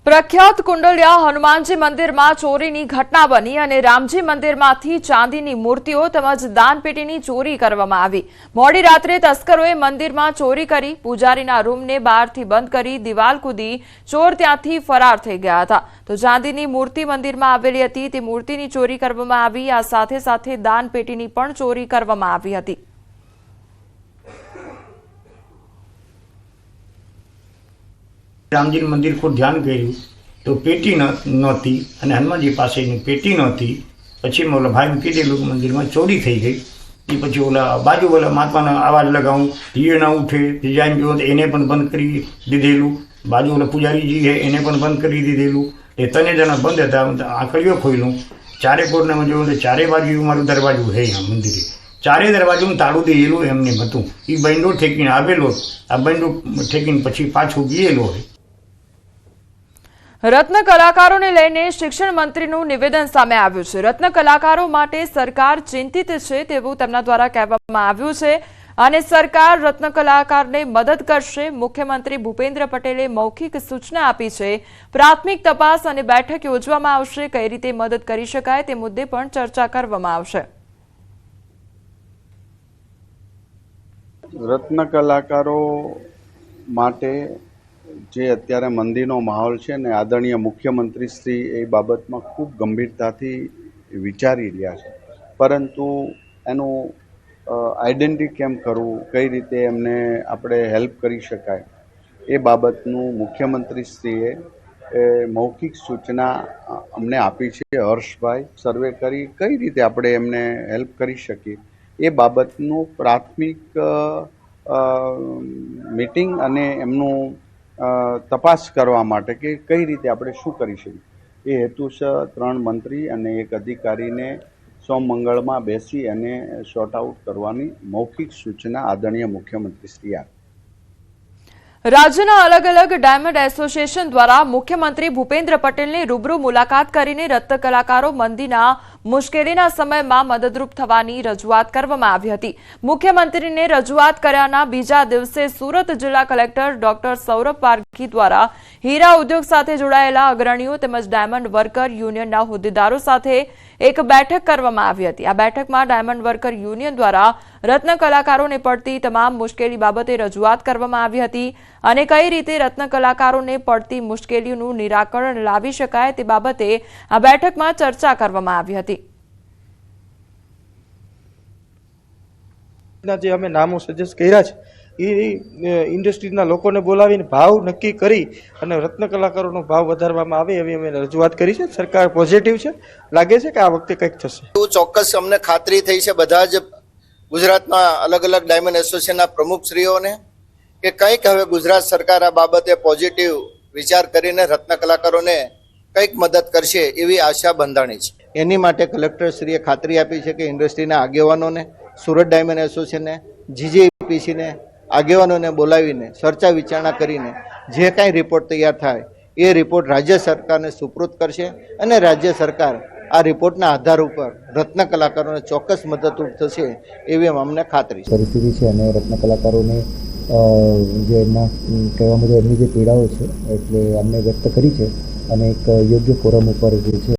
પ્રખ્યાત કુંડલિયા હનુમાનજી મંદિરમાં ચોરીની ઘટના બની અને રામજી મંદિરમાંથી ચાંદીની મૂર્તિઓ તેમજ દાનપેટીની ચોરી કરવામાં આવી। મોડી રાત્રે તસ્કરોએ મંદિરમાં ચોરી કરી પૂજારીના રૂમને બહારથી બંધ કરી દિવાલ કૂદી ચોર ત્યાંથી ફરાર થઈ ગયા હતા। તો ચાંદીની મૂર્તિ મંદિરમાં આવેલી હતી તે મૂર્તિની ચોરી કરવામાં આવી। આ સાથે સાથે દાનપેટીની પણ ચોરી કરવામાં આવી હતી। रामजी मंदिर को ध्यान कर्યું तो पेटी नहोती અને હનુમાનજી પાસેની પેટી નહોતી। પછી ઓલા ભાઈ કીધેલું મંદિરમાં ચોરી થઈ ગઈ। એ પછી ઓલા બાજુ વાળા માતાનો અવાજ લગાવું એ ના ઉઠે ડિઝાઇન જો એને પણ બંધ કરી દીધેલું। બાજુ ઓલા પૂજારીજી છે એને પણ બંધ કરી દીધેલું। એ ત્રણે જણા બંધ હતા। આંકડીઓ ખોલ્યું ચારે કોરનામાં જોયું તો ચારે બાજુ મારું દરવાજો છે આ મંદિરે ચારે દરવાજું તાળું દેલું એમને હતું। એ બંડો ઠેકીને આવેલો આ બંડો ઠેકીને પછી પાછું ગયેલો હોય। રત્ન કલાકારોને લઈને શિક્ષણ મંત્રીનું નિવેદન સામે આવ્યું છે। રત્ન કલાકારો માટે સરકાર ચિંતિત છે તેવું તેમના દ્વારા કહેવામાં આવ્યું છે અને સરકાર રત્ન કલાકારને મદદ કરશે। મુખ્યમંત્રી ભૂપેન્દ્ર પટેલે મૌખિક સૂચના આપી છે। પ્રાથમિક તપાસ અને બેઠક યોજવામાં આવશે। કઈ રીતે મદદ કરી શકાય તે મુદ્દે પણ ચર્ચા કરવામાં આવશે। રત્ન કલાકારો માટે જે અત્યારે મંદીનો માહોલ છે ને આદરણીય મુખ્યમંત્રી શ્રી એ બાબતમાં ખૂબ ગંભીરતાથી વિચારી રહ્યા છે, પરંતુ એનું આઈડેન્ટિટી કેમ કરવું, કઈ રીતે એમને આપણે હેલ્પ કરી શકાય એ બાબતનું મુખ્યમંત્રીશ્રીએ મૌખિક સૂચના અમને આપી છે। હર્ષભાઈ સર્વે કરી કઈ રીતે આપણે એમને હેલ્પ કરી શકીએ એ બાબતનું પ્રાથમિક મીટિંગ અને એમનું તપાસ કરવા માટે કે કઈ રીતે આપણે શું કરી શકીએ એ હેતુસર 3 મંત્રી અને 1 અધિકારીને સોમમંગળમાં બેસી અને શોર્ટ આઉટ કરવાની મૌખિક સૂચના આદરણીય મુખ્યમંત્રીશ્રીએ આપી। રાજ્યના અલગ અલગ ડાયમંડ એસોસિએશન દ્વારા મુખ્યમંત્રી ભૂપેન્દ્ર પટેલની રૂબરૂ મુલાકાત કરીને રત્ન કલાકારો મંદીના મુશ્કેલીના સમયમાં મદદરૂપ થવાની રજૂઆત કરવામાં આવી હતી। મુખ્યમંત્રીને રજૂઆત કર્યાના બીજા દિવસે સુરત જિલ્લા કલેક્ટર ડોક્ટર સૌરભ પારઘી દ્વારા હીરા ઉદ્યોગ સાથે જોડાયેલા અગ્રણીઓ તેમજ ડાયમંડ વર્કર યુનિયનના હોદ્દેદારો સાથે એક બેઠક કરવામાં આવી હતી। આ બેઠકમાં ડાયમંડ વર્કર યુનિયન દ્વારા રત્ન કલાકારોને પડતી તમામ મુશ્કેલી બાબતે રજૂઆત કરવામાં આવી હતી અને કઈ રીતે રત્ન કલાકારોને પડતી મુશ્કેલીઓનું નિરાકરણ લાવી શકાય તે બાબતે આ બેઠકમાં ચર્ચા કરવામાં આવી હતી। જે અમે નામો સજેસ્ટ કર્યા છે એ ઇન્ડસ્ટ્રીના લોકોને બોલાવીને ભાવ નક્કી કરી અને રત્ન કલાકારોનો ભાવ વધારવામાં આવે એવી અમે રજૂઆત કરી છે। સરકાર પોઝિટિવ છે, લાગે છે કે આ વખતે કંઈક થશે। ચોક્કસ અમને ખાતરી થઈ છે બધા જ ગુજરાતના અલગ અલગ ડાયમંડ એસોસિએશનના પ્રમુખશ્રીઓને કે કંઈક હવે ગુજરાત સરકાર આ બાબતે પોઝિટિવ વિચાર કરીને રત્ન કલાકારોને કંઈક મદદ કરશે એવી આશા બંધાણી છે। એની માટે કલેક્ટરશ્રીએ ખાતરી આપી છે કે ઇન્ડસ્ટ્રીના આગેવાનોને, સુરત ડાયમંડ એસોસિએશનને, જીજેપીસીને આગેવાનોને બોલાવીને ચર્ચા વિચારણા કરીને જે કાંઈ રિપોર્ટ તૈયાર થાય એ રિપોર્ટ રાજ્ય સરકારને સુપૃત કરશે અને રાજ્ય સરકાર આ રિપોર્ટના આધાર ઉપર રત્ન કલાકારોને ચોક્કસ મદદરૂપ થશે એવી અમને ખાતરી છે। પરિસ્થિતિ છે અને રત્ન કલાકારોને જે એમના કહેવા મુજબ એમની જે પીડાઓ છે એટલે અમને વ્યક્ત કરી છે અને એક યોગ્ય ફોરમ ઉપર જે છે